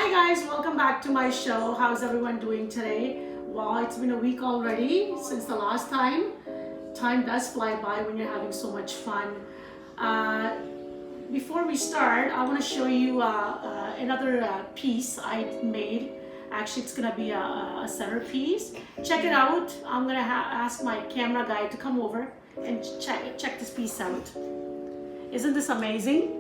Hi guys, welcome back to my show. How's everyone doing today? Well, it's been a week already since the last time. Time does fly by when you're having so much fun. Before we start, I want to show you another piece I made. Actually, it's gonna be a centerpiece. Check it out. I'm gonna ask my camera guy to come over and check this piece out. Isn't this amazing?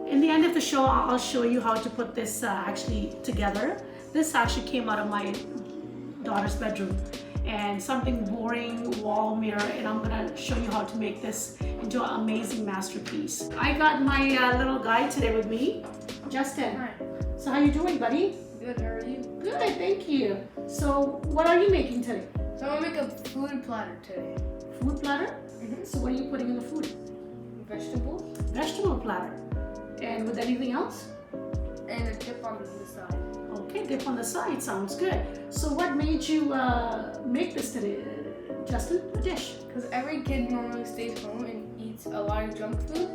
In the end of the show, I'll show you how to put this actually together. This actually came out of my daughter's bedroom, and something boring wall mirror, and I'm gonna show you how to make this into an amazing masterpiece. I got my little guy today with me, Justin. Hi. So how you doing, buddy? Good, how are you? Good, thank you. So what are you making today? So I'm gonna make a food platter today. Food platter? Mm-hmm. So what are you putting in the food? Vegetables Vegetable platter. And with anything else? and a dip on the side. Okay, dip on the side, sounds good. So what made you make this today, Justin? A dish? Because every kid normally stays home and eats a lot of junk food.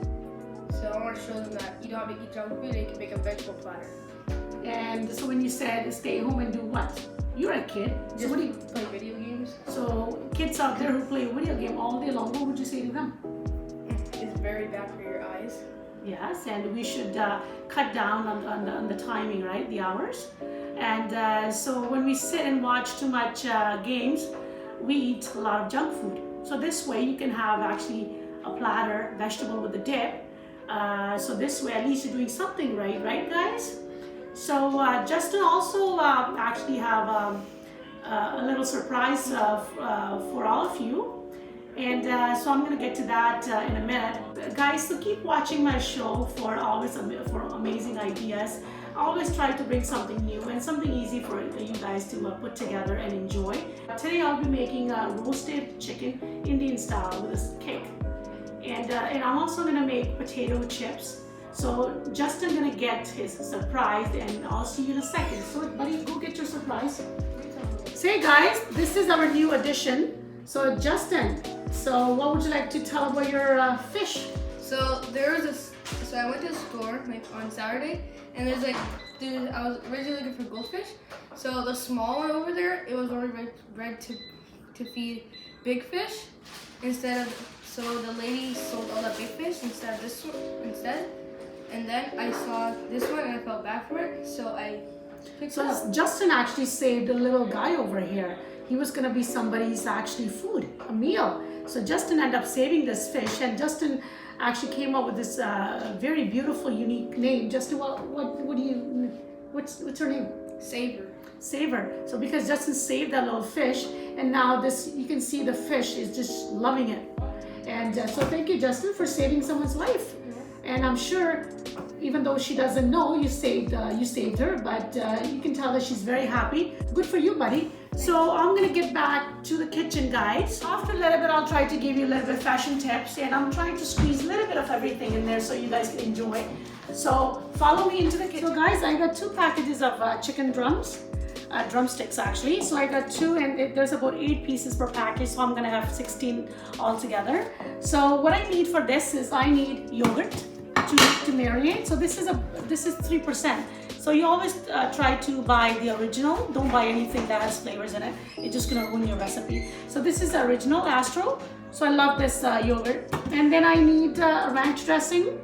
So I want to show them that you don't have to eat junk food, they can make a vegetable platter. And so when you said stay home and do what? You're a kid. So Just what do you, play video games. so kids out there who play a video game all day long, what would you say to them? It's very bad for your eyes. Yes, and we should cut down on the timing, right? The hours. And so when we sit and watch too much games, we eat a lot of junk food. So this way you can have actually a platter, vegetable with a dip. So this way at least you're doing something right guys? So Justin also actually have a little surprise for all of you. And so I'm going to get to that in a minute. Guys, so keep watching my show for amazing ideas. I always try to bring something new and something easy for you guys to put together and enjoy. Today I'll be making a roasted chicken Indian style with this cake. And I'm also going to make potato chips. So Justin's going to get his surprise, and I'll see you in a second. So buddy, go get your surprise. Say guys, this is our new addition. So Justin, so what would you like to tell about your fish? So there was this. So I went to the store on Saturday, and I was originally looking for goldfish. So the small one over there, it was only bred to feed big fish So the lady sold all the big fish instead of this one instead. And then I saw this one and I felt bad for it, so I picked it up. Justin actually saved a little guy over here. He was gonna be somebody's actually food, a meal. So Justin ended up saving this fish, and Justin actually came up with this very beautiful, unique name. Justin, what's her name? Savor. Savor. So because Justin saved that little fish, and now you can see the fish is just loving it. And so thank you, Justin, for saving someone's life. And I'm sure, even though she doesn't know you saved her, but you can tell that she's very happy. Good for you, buddy. So I'm gonna get back to the kitchen, guys. After a little bit, I'll try to give you a little bit of fashion tips, and I'm trying to squeeze a little bit of everything in there so you guys can enjoy. So follow me into the kitchen. So guys, I got 2 packages of chicken drumsticks actually. So I got 2, and there's about 8 pieces per package, so I'm gonna have 16 altogether. So what I need for this is I need yogurt to marinate. So this is 3%. So you always try to buy the original. Don't buy anything that has flavors in it. It's just gonna ruin your recipe. So this is the original Astro. So I love this yogurt. And then I need ranch dressing.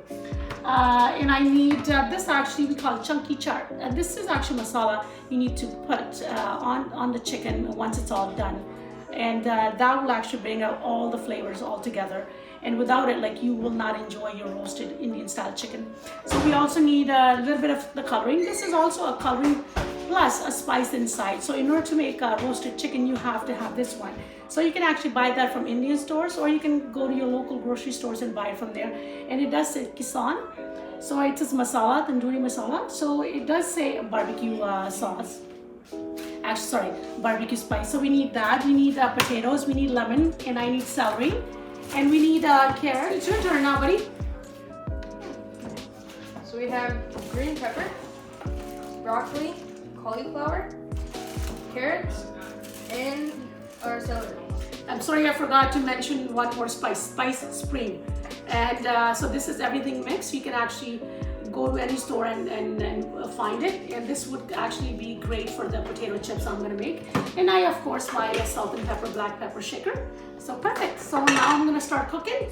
And I need this, actually we call it chunky chart. And this is actually masala you need to put on the chicken once it's all done. And that will actually bring out all the flavors all together. And without it, like, you will not enjoy your roasted Indian style chicken. So we also need a little bit of the coloring. This is also a coloring plus a spice inside. So in order to make a roasted chicken, you have to have this one. So you can actually buy that from Indian stores, or you can go to your local grocery stores and buy it from there. And it does say Kisan. So it says masala, tandoori masala. So it does say barbecue sauce. Actually, sorry, barbecue spice. So we need that. We need potatoes. We need lemon, and I need celery. And we need carrot. It's your turn now, buddy. So we have green pepper, broccoli, cauliflower, carrots, and our celery. I'm sorry, I forgot to mention one more spice spring. And so this is everything mixed. You can actually go to any store and find it. And this would actually be great for the potato chips I'm gonna make. And I, of course, buy a salt and pepper, black pepper shaker. So perfect. So now I'm gonna start cooking.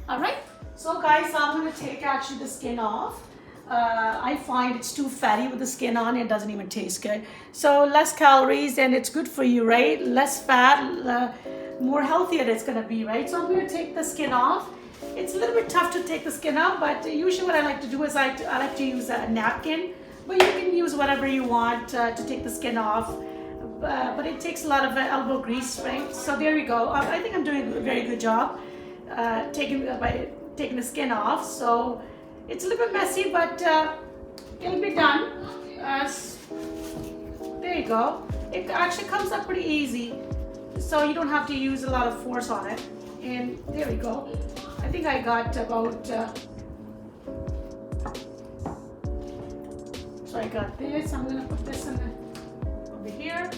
All right. So guys, I'm gonna take actually the skin off. I find it's too fatty with the skin on. It doesn't even taste good. So less calories and it's good for you, right? Less fat, more healthier it's gonna be, right? So I'm gonna take the skin off. It's a little bit tough to take the skin out, but usually what I like to do is I like to use a napkin, but you can use whatever you want to take the skin off. But it takes a lot of elbow grease, right? So there we go. I think I'm doing a very good job taking the skin off. So it's a little bit messy, but it'll be done. There you go. It actually comes up pretty easy, so you don't have to use a lot of force on it. And there we go. I think I got about, so I got this. I'm gonna put this over here.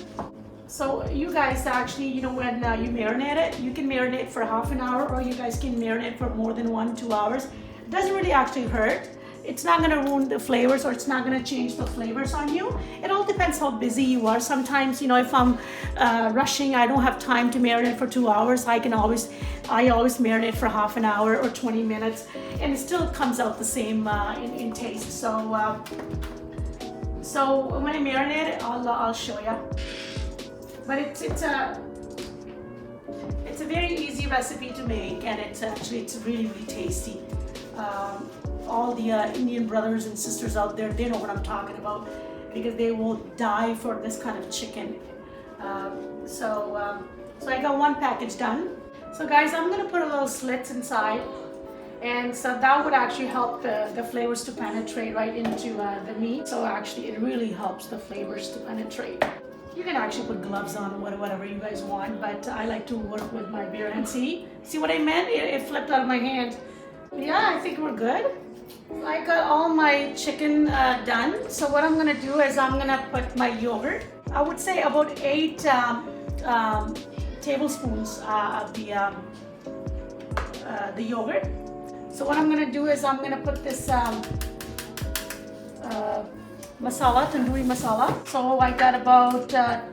So you guys actually, you know, when you marinate it, you can marinate for half an hour, or you guys can marinate for more than 1-2 hours. It doesn't really actually hurt. It's not gonna ruin the flavors, or it's not gonna change the flavors on you. It all depends how busy you are. Sometimes, you know, if I'm rushing, I don't have time to marinate for 2 hours. I always marinate for half an hour or 20 minutes, and it still comes out the same in taste. So when I marinate it, I'll show you. But it's a very easy recipe to make, and it's really tasty. All the Indian brothers and sisters out there, they know what I'm talking about, because they will die for this kind of chicken. So I got one package done. So guys, I'm gonna put a little slits inside, and so that would actually help the flavors to penetrate right into the meat. So actually it really helps the flavors to penetrate. You can actually put gloves on, whatever you guys want, but I like to work with my bare hands. See what I meant? It flipped out of my hand. Yeah, I think we're good. I got all my chicken done. So what I'm gonna do is I'm gonna put my yogurt. I would say about 8 tablespoons of the yogurt. So what I'm gonna do is I'm gonna put this masala, tandoori masala. So I got about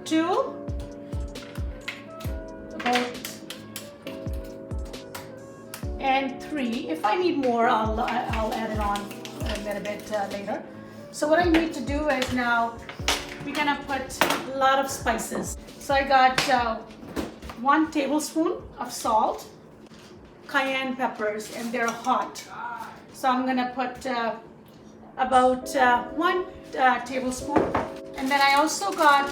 2, and 3. If I need more, I'll add it on a little bit later. So what I need to do is now we're gonna put a lot of spices. So I got 1 tablespoon of salt, cayenne peppers, and they're hot. So I'm gonna put about 1 tablespoon, and then I also got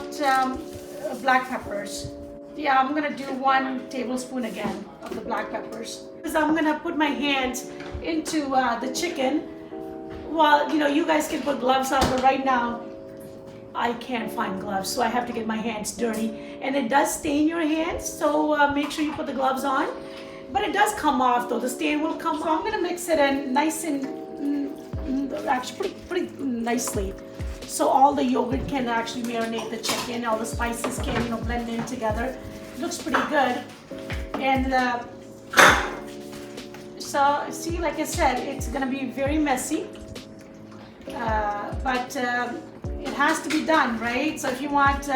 black peppers. Yeah, I'm gonna do 1 tablespoon again of the black peppers, because I'm gonna put my hands into the chicken. Well, you know, you guys can put gloves on, but right now I can't find gloves, so I have to get my hands dirty, and it does stain your hands, so make sure you put the gloves on. But it does come off though, the stain will come. So I'm gonna mix it in nice and actually pretty nicely, so all the yogurt can actually marinate the chicken, all the spices can, you know, blend in together. It looks pretty good. And so see, like I said, it's gonna be very messy, but it has to be done, right? So if you want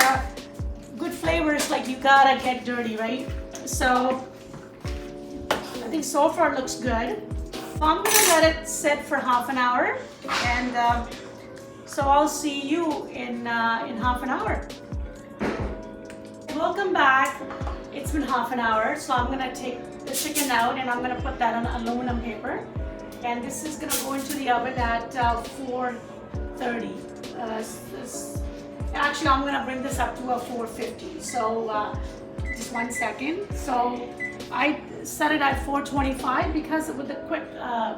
good flavors, like, you gotta get dirty, right? So I think so far it looks good. I'm gonna let it sit for half an hour, and so I'll see you in half an hour. Welcome back. It's been half an hour, so I'm gonna take the chicken out and I'm gonna put that on aluminum paper, and this is gonna go into the oven at 430. Actually, I'm gonna bring this up to a 450. So just 1 second. So I set it at 425 because with the quick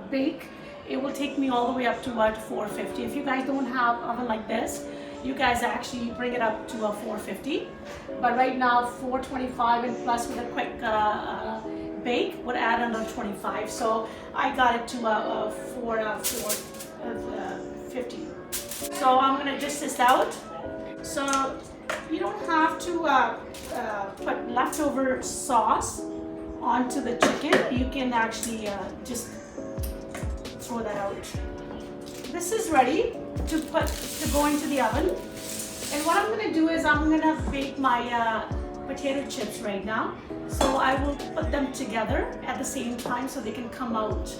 bake, it will take me all the way up to about 450. If you guys don't have oven like this, you guys actually bring it up to a 450. But right now 425, and plus with a quick bake would add another 25. So I got it to a 450. So I'm gonna dish this out. So you don't have to put leftover sauce onto the chicken. You can actually just throw that out. this is ready to go into the oven. And what I'm gonna do is I'm gonna bake my potato chips right now. So I will put them together at the same time so they can come out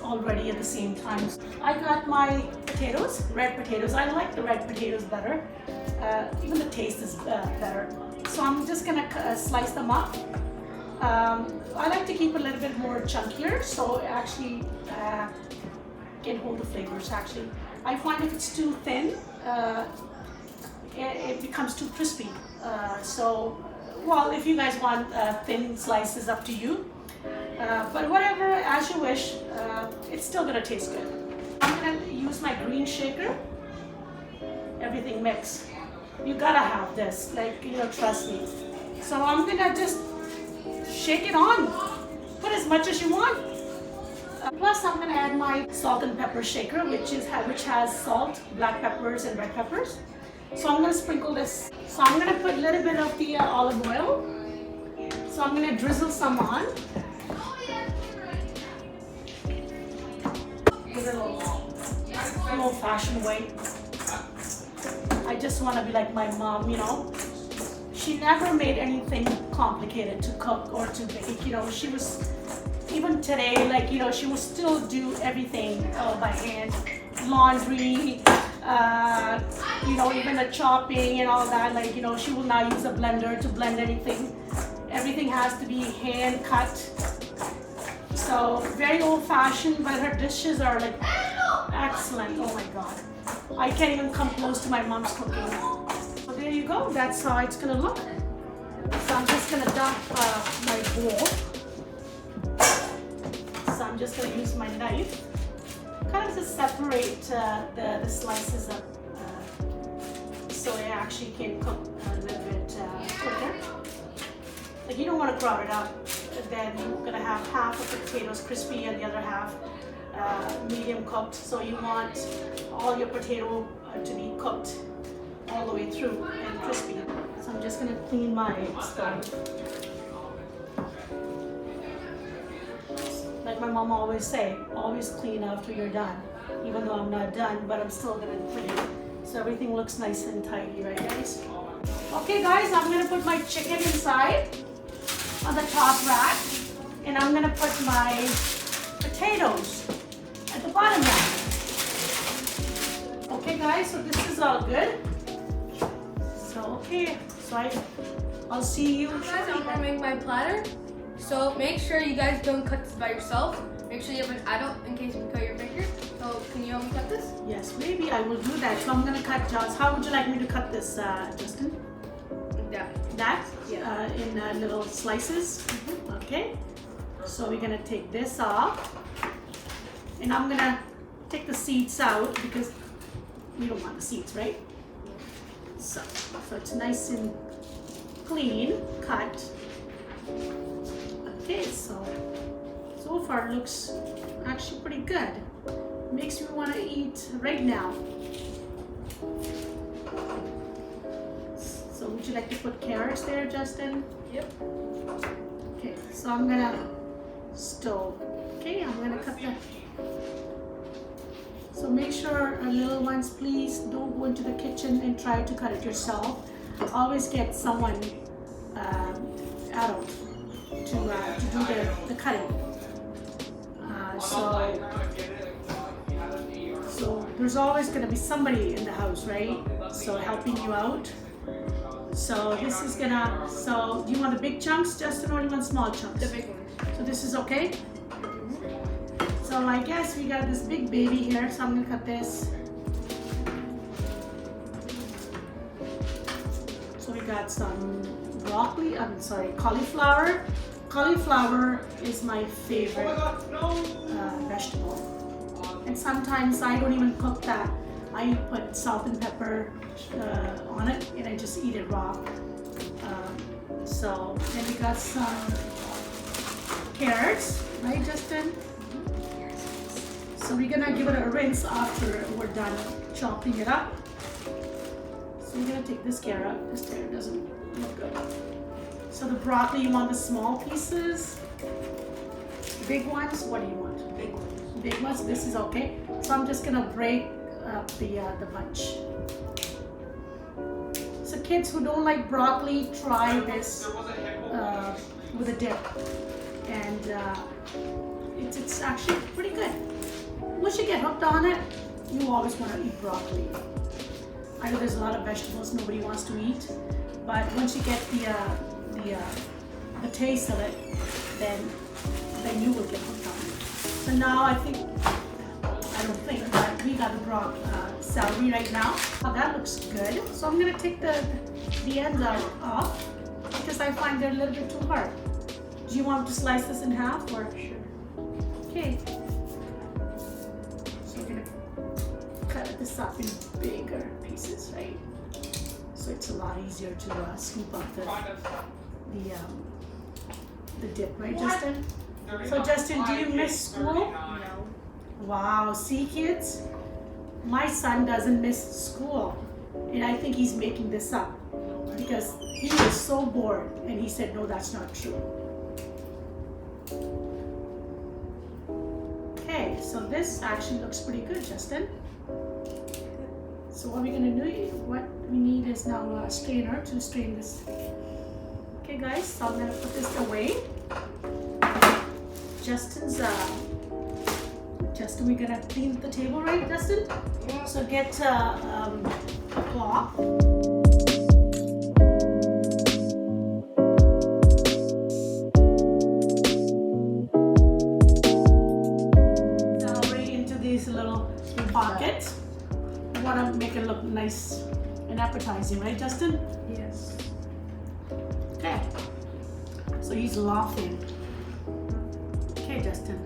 already at the same time. I got my potatoes, red potatoes. I like the red potatoes better. Even the taste is better. So I'm just gonna slice them up. I like to keep a little bit more chunkier, so it actually can hold the flavors. Actually, I find if it's too thin, it becomes too crispy. Well, if you guys want thin slices, up to you. But whatever, as you wish, it's still gonna taste good. I'm gonna use my green shaker. Everything mixed. You gotta have this, like, trust me. So I'm gonna just shake it on. Put as much as you want. Plus, I'm gonna add my salt and pepper shaker, which has salt, black peppers, and red peppers. So I'm gonna sprinkle this. So I'm gonna put a little bit of the olive oil. So I'm gonna drizzle some on. Give it a little old-fashioned way. I just want to be like my mom, She never made anything complicated to cook or to bake. She was, even today, like, she will still do everything by hand. Laundry, even the chopping and all that. Like, she will not use a blender to blend anything. Everything has to be hand cut. So very old-fashioned, but her dishes are like excellent. Oh my God. I can't even come close to my mom's cooking. So there you go. That's how it's gonna look. So I'm just gonna dump my bowl. So I'm just gonna use my knife, kind of to separate the slices up, so it actually can cook a little bit quicker. Like, you don't want to crowd it up. Then you're gonna have half of the potatoes crispy and the other half medium cooked. So you want all your potato to be cooked all the way through and crispy. So I'm just gonna clean my stove. Like my mom always say, always clean after you're done. Even though I'm not done, but I'm still gonna clean. So everything looks nice and tidy, right guys? Okay guys, I'm gonna put my chicken inside on the top rack, and I'm gonna put my potatoes at the bottom rack. Okay guys, so this is all good. So okay, so I'll see you shortly. I'm gonna make my platter. So make sure you guys don't cut this by yourself. Make sure you have an adult in case you cut your finger. So can you help me cut this? Yes, maybe I will do that. So I'm gonna cut Jaws. How would you like me to cut this, Justin? That? Yeah. In little slices. Mm-hmm. Okay. So we're gonna take this off, and I'm gonna take the seeds out because we don't want the seeds, right? So it's nice and clean cut. Okay, so far it looks actually pretty good. Makes me want to eat right now. So would you like to put carrots there, Justin? Yep. Okay, so I'm gonna stove. Okay, I'm gonna cut the. So make sure, little ones, please don't go into the kitchen and try to cut it yourself. Always get someone adult to do the cutting. So there's always going to be somebody in the house, right? So helping you out. So this is gonna. So do you want the big chunks, Justin, or do you want small chunks? The big one. So this is okay. So I guess we got this big baby here, so I'm gonna cut this. So we got some broccoli, cauliflower. Cauliflower is my favorite vegetable. And sometimes I don't even cook that. I put salt and pepper on it and I just eat it raw. So then we got some carrots, right Justin? So we're gonna give it a rinse after we're done chopping it up. So we're gonna take this carrot. This carrot doesn't look good. So the broccoli, you want the small pieces? Big ones? What do you want? Big ones. big ones. This is okay. So I'm just gonna break up the bunch. So kids who don't like broccoli, try this with a dip, and it's actually pretty good. Once you get hooked on it, you always want to eat broccoli. I know there's a lot of vegetables nobody wants to eat, but once you get the taste of it, then you will get hooked on it. So now I don't think, but we got the celery right now. Oh, that looks good. So I'm gonna take the ends off because I find they're a little bit too hard. Do you want to slice this in half or? Sure. Okay. So we're gonna cut this up in bigger pieces, right? So it's a lot easier to scoop up the dip, right, Justin? So Justin, do you miss school? No. Wow, see kids? My son doesn't miss school. And I think he's making this up because he was so bored and he said, no, that's not true. Okay, so this actually looks pretty good, Justin. So what we're gonna do, what we need is now a strainer to strain this. Okay guys, so I'm gonna put this away. Justin, we're gonna clean the table, right, Justin? Yeah. So get a cloth. Now right into these little pockets. You wanna make it look nice and appetizing, right, Justin? Yes. Okay. So he's laughing. Okay, Justin.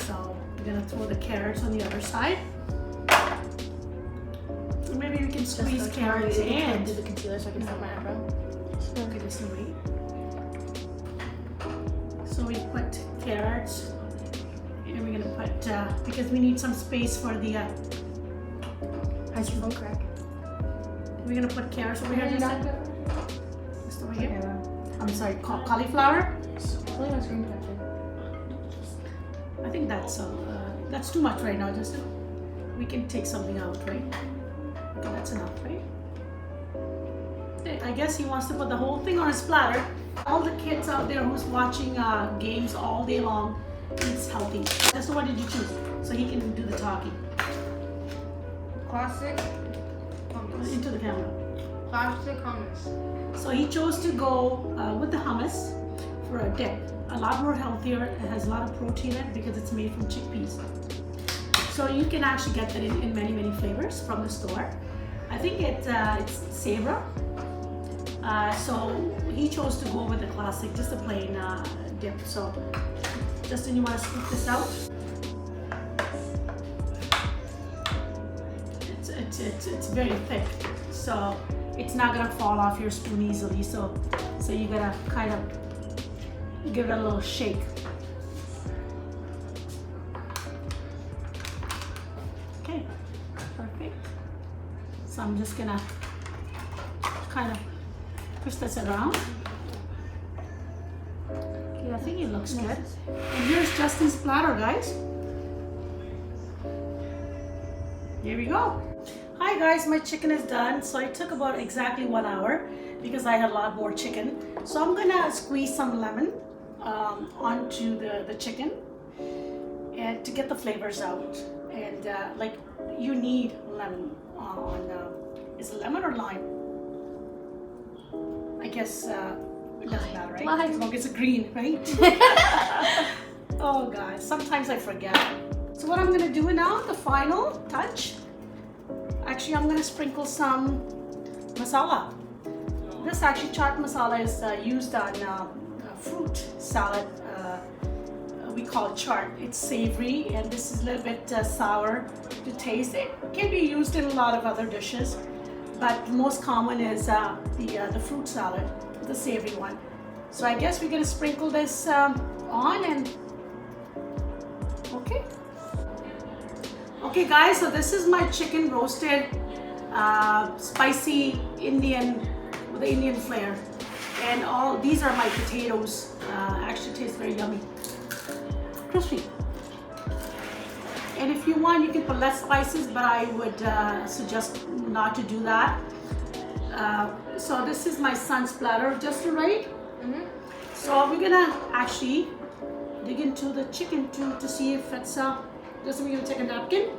So we're gonna throw the carrots on the other side. Or maybe we can squeeze carrots in. Do the concealer so I can set my eyebrow. Okay, just wait. So we put carrots, and we're gonna put because we need some space for the. How's your phone crack? We're gonna put carrots over here. Just over here. I'm sorry, cauliflower. Only my screen capture. I think that's too much right now, Justin. We can take something out, right? Okay, that's enough, right? Okay, I guess he wants to put the whole thing on his platter. All the kids out there who's watching games all day long eats healthy. So what did you choose? So he can do the talking. Classic hummus. Into the camera. Classic hummus. So he chose to go with the hummus for a dip. A lot more healthier. It has a lot of protein in it because it's made from chickpeas. So you can actually get that in many, many flavors from the store. I think it's Sabra. So he chose to go with the classic, just a plain dip. So Justin, you want to scoop this out? It's very thick, so it's not gonna fall off your spoon easily. So you gotta kind of give it a little shake. Okay, perfect. So I'm just gonna kind of push this around. Okay, I think it looks good. And here's Justin's platter, guys. Here we go. Hi guys, my chicken is done. So it took about exactly 1 hour because I had a lot more chicken. So I'm gonna squeeze some lemon onto the chicken and to get the flavors out. And like you need lemon on, is it lemon or lime? I guess it doesn't matter, right? Lime. As long as it's green, right? Oh guys, sometimes I forget. So what I'm gonna do now, the final touch, actually I'm gonna sprinkle some masala. This actually chaat masala is used on fruit salad. We call it chaat. It's savory and this is a little bit sour to taste. It can be used in a lot of other dishes, but the most common is the fruit salad, the savory one. So I guess we're gonna sprinkle this on and okay. Okay guys, so this is my chicken roasted, spicy Indian, with the Indian flair. And all these are my potatoes, actually taste very yummy. Crispy. And if you want, you can put less spices, but I would suggest not to do that. So this is my son's platter, Justin, right? Mm-hmm. So we're gonna actually dig into the chicken to see if it's Justin, we're gonna take a napkin.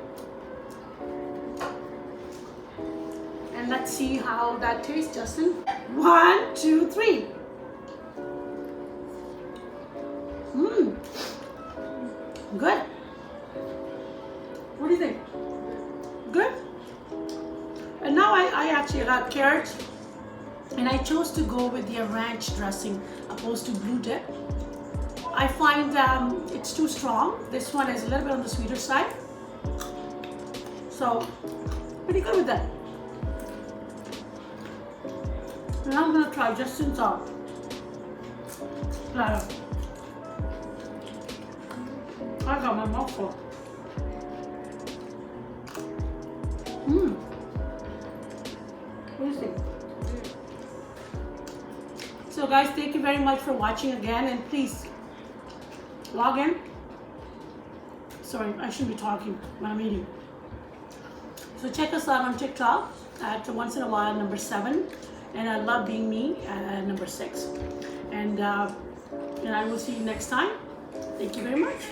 And let's see how that tastes, Justin. 1, 2, 3. Good. What do you think? Good? And now I actually got carrots, and I chose to go with the ranch dressing opposed to blue dip. I find it's too strong. This one is a little bit on the sweeter side. So, pretty good with that. And I'm gonna try Justin's platter. I got my mouth full. What do you think? So guys, thank you very much for watching again, and please log in. Sorry, I shouldn't be talking when I'm eating. So check us out on TikTok at once in a while number 7, and I love being me at number 6. And I will see you next time. Thank you very much.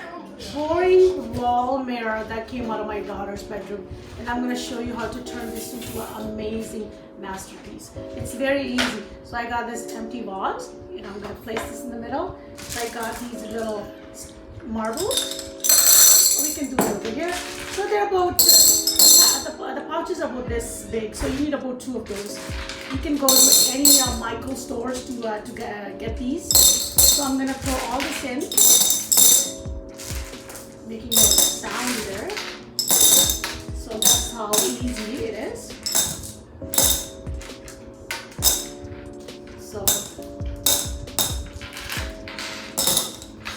Boring wall mirror that came out of my daughter's bedroom, and I'm going to show you how to turn this into an amazing masterpiece. It's very easy. So I got this empty vase, and I'm going to place this in the middle. So I got these little marbles. We can do it over here. So they're about the pouches are about this big, so you need about 2 of those. You can go to any Michael stores to get these. So I'm going to throw all this in, making a sound there. So that's how easy it is.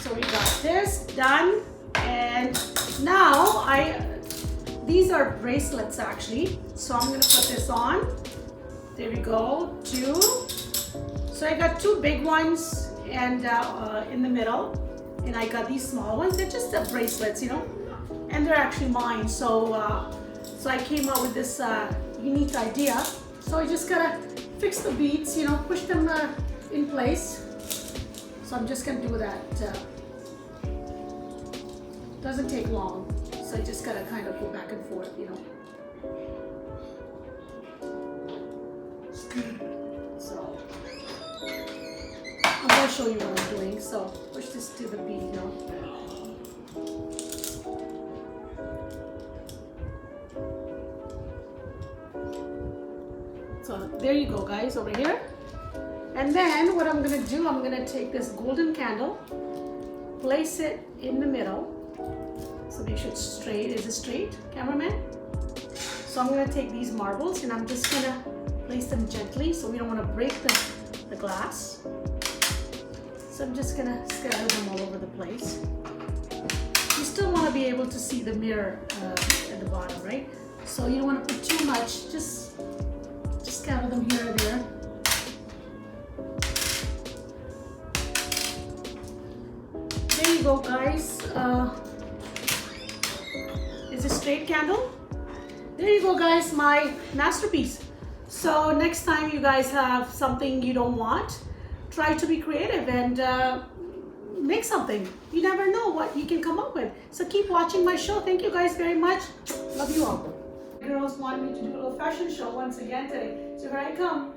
So we got this done, and now these are bracelets actually. So I'm gonna put this on. There we go, 2. So I got 2 big ones and in the middle. And I got these small ones. They're just bracelets, you know, and they're actually mine. So I came up with this unique idea. So I just gotta fix the beads, you know, push them in place. So I'm just gonna do that. Doesn't take long. So I just gotta kind of go back and forth, you know. So I'm gonna show you what I'm doing. So push this to the bead, you know. So there you go, guys, over here. And then what I'm gonna do, I'm gonna take this golden candle, place it in the middle. So make sure it's straight. Is it straight, cameraman? So I'm gonna take these marbles and I'm just gonna place them gently so we don't wanna break the glass. So I'm just gonna scatter them all over the place. You still wanna be able to see the mirror at the bottom, right? So you don't wanna put too much, just scatter them here and there. There you go, guys. Is it straight candle? There you go, guys, my masterpiece. So next time you guys have something you don't want, try to be creative and make something. You never know what you can come up with. So keep watching my show. Thank you guys very much. Love you all. Girls wanted me to do a little fashion show once again today. So here I come.